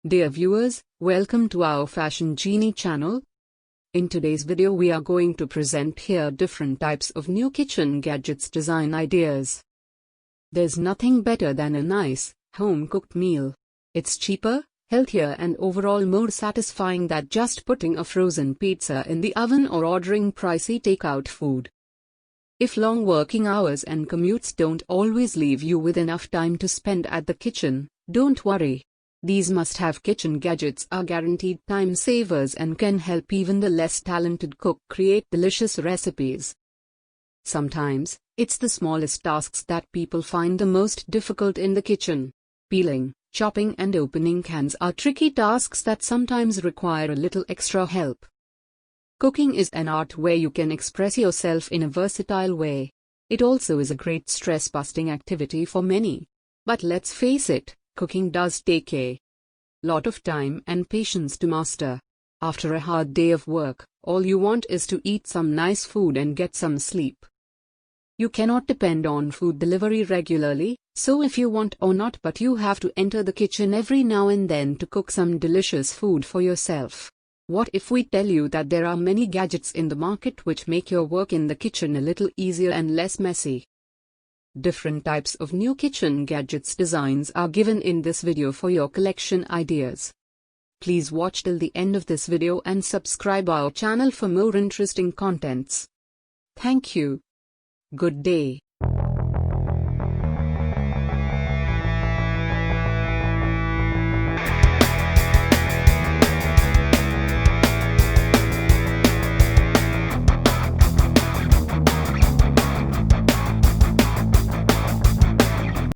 Dear viewers, welcome to our Fashion Genie channel. In today's video we are going to present here different types of new kitchen gadgets design ideas. There's nothing better than a nice, home-cooked meal. It's cheaper, healthier and overall more satisfying than just putting a frozen pizza in the oven or ordering pricey takeout food. If long working hours and commutes don't always leave you with enough time to spend at the kitchen, don't worry. These must-have kitchen gadgets are guaranteed time savers and can help even the less talented cook create delicious recipes. Sometimes, it's the smallest tasks that people find the most difficult in the kitchen. Peeling, chopping and opening cans are tricky tasks that sometimes require a little extra help. Cooking is an art where you can express yourself in a versatile way. It also is a great stress-busting activity for many. But let's face it, cooking does take a lot of time and patience to master. After a hard day of work, all you want is to eat some nice food and get some sleep. You cannot depend on food delivery regularly, so if you want or not, but you have to enter the kitchen every now and then to cook some delicious food for yourself. What if we tell you that there are many gadgets in the market which make your work in the kitchen a little easier and less messy? Different types of new kitchen gadgets designs are given in this video for your collection ideas. Please watch till the end of this video and subscribe our channel for more interesting contents. Thank you. Good day.